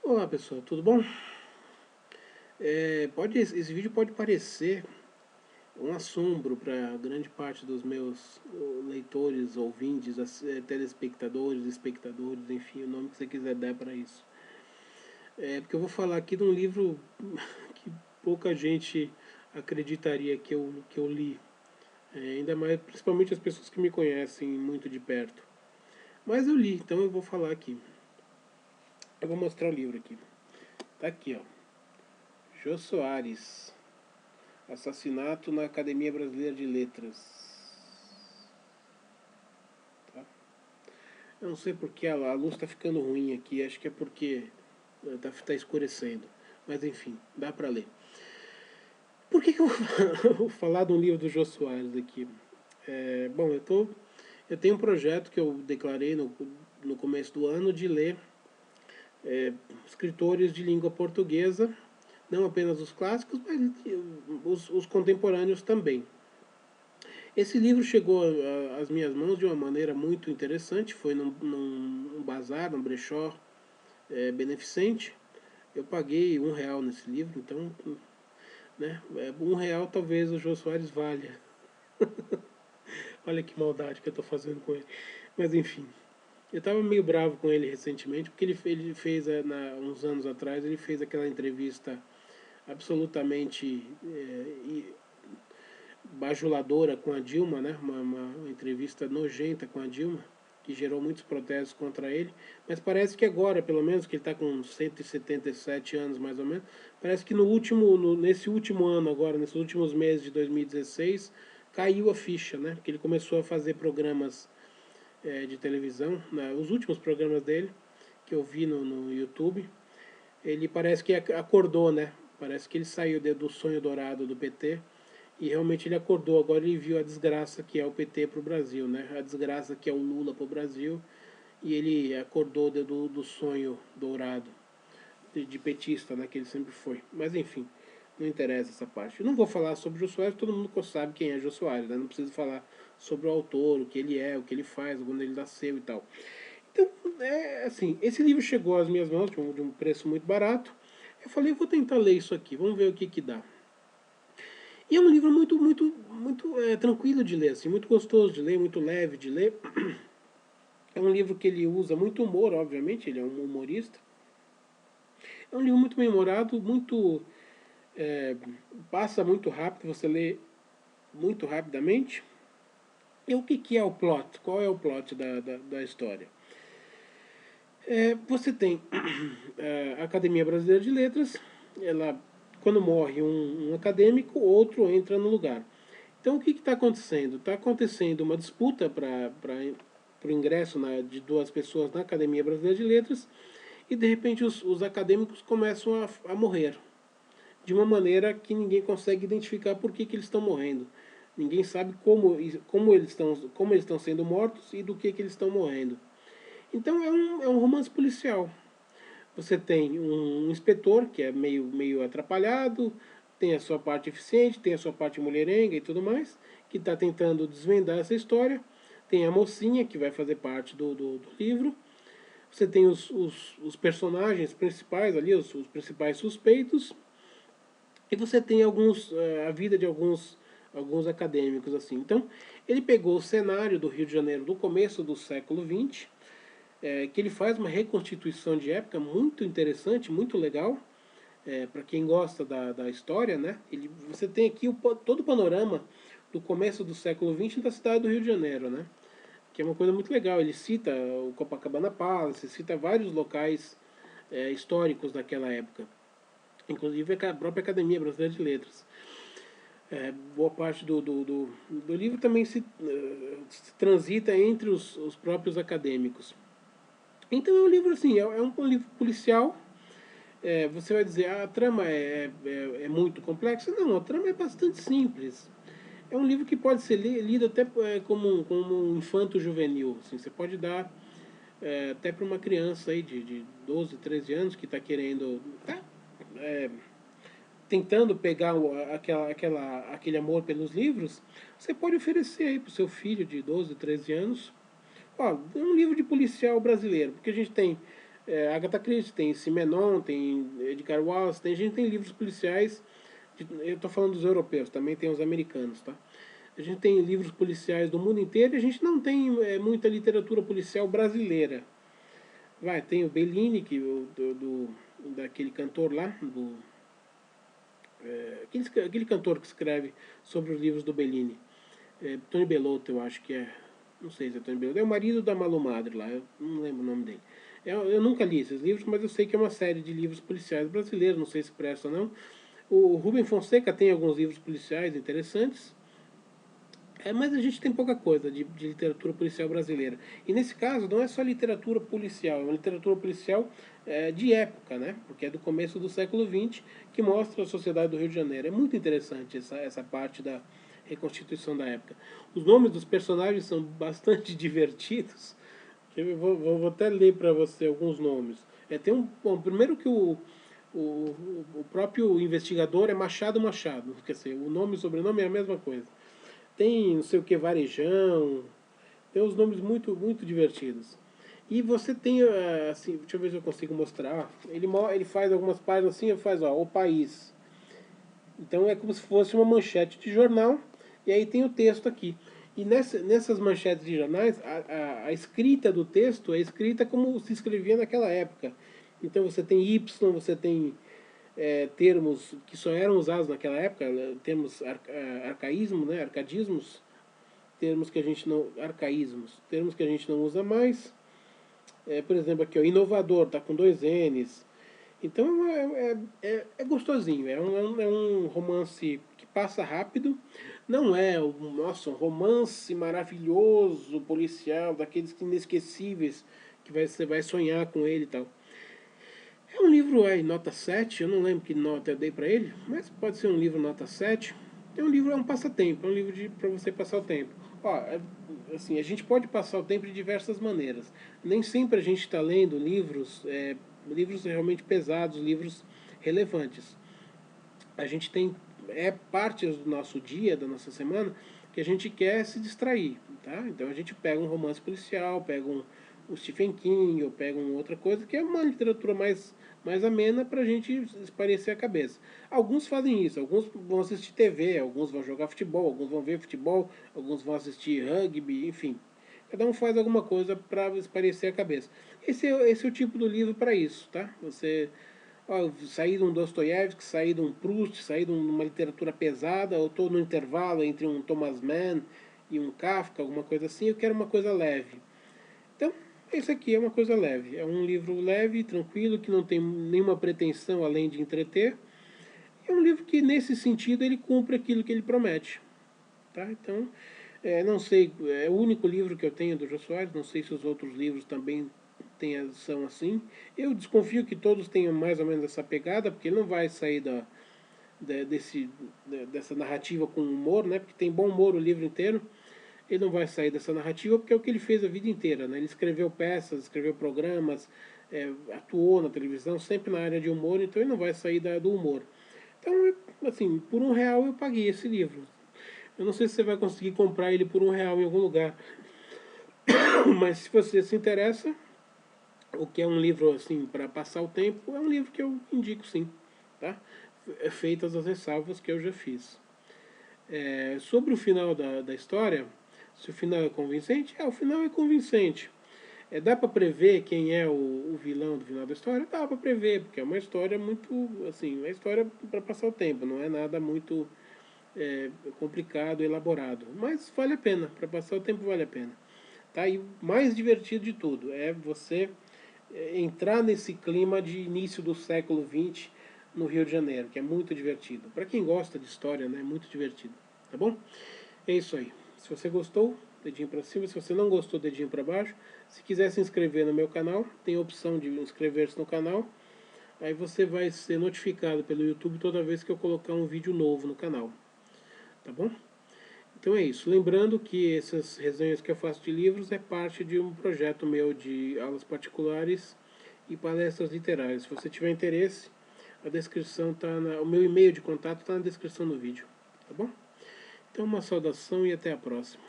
Olá pessoal, tudo bom? Esse vídeo pode parecer um assombro para grande parte dos meus leitores, ouvintes, telespectadores, espectadores, enfim, o nome que você quiser dar para isso. Porque eu vou falar aqui de um livro que pouca gente acreditaria que eu li. Ainda mais, principalmente as pessoas que me conhecem muito de perto. Mas eu li, então eu vou falar aqui. Eu vou mostrar o livro aqui. Tá aqui, ó. Jô Soares. Assassinato na Academia Brasileira de Letras. Tá? Eu não sei porque a luz está ficando ruim aqui, acho que é porque tá escurecendo. Mas enfim, dá para ler. Por que eu vou falar de um livro do Jô Soares aqui? Bom, eu tenho um projeto que eu declarei no começo do ano de ler escritores de língua portuguesa, não apenas os clássicos, mas os contemporâneos também. Esse livro chegou às minhas mãos de uma maneira muito interessante. Foi num bazar, num brechó beneficente. Eu paguei R$ 1 nesse livro, então, né, R$ 1 talvez o Jô Soares valha. Olha que maldade que eu estou fazendo com ele. Mas enfim, eu estava meio bravo com ele recentemente, porque ele fez, uns anos atrás, ele fez aquela entrevista absolutamente bajuladora com a Dilma, né? Uma entrevista nojenta com a Dilma, que gerou muitos protestos contra ele. Mas parece que agora, pelo menos, que ele está com 177 anos mais ou menos, parece que nesse último ano agora, nesses últimos meses de 2016, caiu a ficha, né? Porque ele começou a fazer programas de televisão, né? Os últimos programas dele, que eu vi no YouTube, ele parece que acordou, né? Parece que ele saiu do sonho dourado do PT e realmente ele acordou. Agora ele viu a desgraça que é o PT para o Brasil, né? A desgraça que é o Lula para o Brasil. E ele acordou do sonho dourado de petista, né? Que ele sempre foi. Mas enfim, não interessa essa parte. Eu não vou falar sobre o Jô Soares, todo mundo sabe quem é Jô Soares, né? Não preciso falar sobre o autor, o que ele é, o que ele faz, quando ele nasceu e tal. Então, assim, esse livro chegou às minhas mãos de um preço muito barato. Eu falei, vou tentar ler isso aqui, vamos ver o que dá. E é um livro muito tranquilo de ler, assim, muito gostoso de ler, muito leve de ler. É um livro que ele usa muito humor, obviamente, ele é um humorista. É um livro muito bem-humorado, é, passa muito rápido, você lê muito rapidamente. E o que é o plot? Qual é o plot da história? Você tem a Academia Brasileira de Letras, ela, quando morre um acadêmico, outro entra no lugar. Então, o que está acontecendo? Está acontecendo uma disputa para o ingresso de duas pessoas na Academia Brasileira de Letras e, de repente, os acadêmicos começam a morrer de uma maneira que ninguém consegue identificar por que eles estão morrendo. Ninguém sabe como eles estão sendo mortos e do que eles estão morrendo. Então, é um romance policial. Você tem um inspetor que é meio atrapalhado, tem a sua parte eficiente, tem a sua parte mulherenga e tudo mais, que está tentando desvendar essa história. Tem a mocinha, que vai fazer parte do livro. Você tem os personagens principais ali, os principais suspeitos. E você tem a vida de alguns acadêmicos assim. Então, ele pegou o cenário do Rio de Janeiro do começo do século XX, que ele faz uma reconstituição de época muito interessante, muito legal, para quem gosta da história, né? Você tem aqui todo o panorama do começo do século XX da cidade do Rio de Janeiro, né? Que é uma coisa muito legal. Ele cita o Copacabana Palace, cita vários locais históricos daquela época, inclusive a própria Academia Brasileira de Letras. Boa parte do livro também se transita entre os próprios acadêmicos. Então é um livro assim, é um livro policial. Você vai dizer, a trama é muito complexa? Não, a trama é bastante simples. É um livro que pode ser lido até como um infanto juvenil. Assim, você pode dar até para uma criança aí de 12, 13 anos que está querendo, tá, é, tentando pegar aquele amor pelos livros, você pode oferecer aí para o seu filho de 12, 13 anos. Ó, um livro de policial brasileiro, porque a gente tem Agatha Christie, tem Simenon, tem Edgar Wallace, tem gente tem livros policiais, eu estou falando dos europeus, também tem os americanos, tá? A gente tem livros policiais do mundo inteiro e a gente não tem muita literatura policial brasileira. Tem o Bellini, daquele cantor lá, aquele cantor que escreve sobre os livros do Bellini. Tony Bellotto, eu acho que é. Não sei se é Tony Bellotto. É o marido da Malu Madre lá, eu não lembro o nome dele. Eu nunca li esses livros, mas eu sei que é uma série de livros policiais brasileiros, não sei se presta ou não. O Rubem Fonseca tem alguns livros policiais interessantes. Mas a gente tem pouca coisa de literatura policial brasileira. E nesse caso, não é só literatura policial, é uma literatura policial de época, né? Porque é do começo do século XX, que mostra a sociedade do Rio de Janeiro. É muito interessante essa parte da reconstituição da época. Os nomes dos personagens são bastante divertidos. Eu vou até ler para você alguns nomes. Primeiro que o próprio investigador é Machado Machado. Quer dizer, o nome e o sobrenome é a mesma coisa. Tem não sei o que, Varejão, tem uns nomes muito, muito divertidos. E você tem, assim, deixa eu ver se eu consigo mostrar. Ele faz algumas páginas assim, ele faz, ó, o país. Então é como se fosse uma manchete de jornal, e aí tem o texto aqui. E nessas manchetes de jornais, a escrita do texto é escrita como se escrevia naquela época. Então você tem Y, você tem termos que só eram usados naquela época, termos arcaísmo, né, arcadismos, termos que a gente não arcaísmos, termos que a gente não usa mais. Por exemplo, aqui, ó, inovador, tá com 2 N's. Então é gostosinho, é um romance que passa rápido, não é nossa, um romance maravilhoso, policial, daqueles inesquecíveis que você vai sonhar com ele e tal. É um livro nota 7, eu não lembro que nota eu dei para ele, mas pode ser um livro nota 7. É um passatempo, é um livro para você passar o tempo. Assim, a gente pode passar o tempo de diversas maneiras. Nem sempre a gente está lendo livros realmente pesados, livros relevantes. A gente tem partes do nosso dia, da nossa semana, que a gente quer se distrair, tá? Então a gente pega um romance policial, pega um Stephen King, ou pega uma outra coisa que é uma literatura mais amena para a gente espairecer a cabeça. Alguns fazem isso, alguns vão assistir TV, alguns vão jogar futebol, alguns vão ver futebol, alguns vão assistir rugby, enfim. Cada um faz alguma coisa para espairecer a cabeça. Esse é o tipo do livro para isso, tá? Sair de um Dostoiévski, sair de um Proust, sair de uma literatura pesada, eu estou no intervalo entre um Thomas Mann e um Kafka, alguma coisa assim, eu quero uma coisa leve. Então, esse aqui é uma coisa leve. É um livro leve, tranquilo, que não tem nenhuma pretensão além de entreter. É um livro que, nesse sentido, ele cumpre aquilo que ele promete. Tá? Então, não sei, é o único livro que eu tenho do Jô Soares, não sei se os outros livros também são assim. Eu desconfio que todos tenham mais ou menos essa pegada, porque ele não vai sair dessa narrativa com humor, né? Porque tem bom humor o livro inteiro. Ele não vai sair dessa narrativa porque é o que ele fez a vida inteira, né? Ele escreveu peças, escreveu programas, atuou na televisão, sempre na área de humor, então ele não vai sair do humor. Então, assim, por R$ 1 eu paguei esse livro. Eu não sei se você vai conseguir comprar ele por R$ 1 em algum lugar, mas se você se interessa, o que é um livro assim para passar o tempo, é um livro que eu indico sim, tá? Feitas as ressalvas que eu já fiz. Sobre o final da história, se o final é convincente, o final é convincente. Dá para prever quem é o vilão do final da história? Dá para prever, porque é uma história muito, assim, uma história para passar o tempo, não é nada muito complicado, elaborado. Mas vale a pena, para passar o tempo vale a pena. Tá? E o mais divertido de tudo é você entrar nesse clima de início do século XX no Rio de Janeiro, que é muito divertido. Para quem gosta de história, né, é muito divertido. Tá bom? É isso aí. Se você gostou, dedinho para cima. Se você não gostou, dedinho para baixo. Se quiser se inscrever no meu canal, tem a opção de inscrever-se no canal. Aí você vai ser notificado pelo YouTube toda vez que eu colocar um vídeo novo no canal. Tá bom? Então é isso. Lembrando que essas resenhas que eu faço de livros é parte de um projeto meu de aulas particulares e palestras literárias. Se você tiver interesse, a descrição tá o meu e-mail de contato está na descrição do vídeo. Tá bom? Então uma saudação e até a próxima.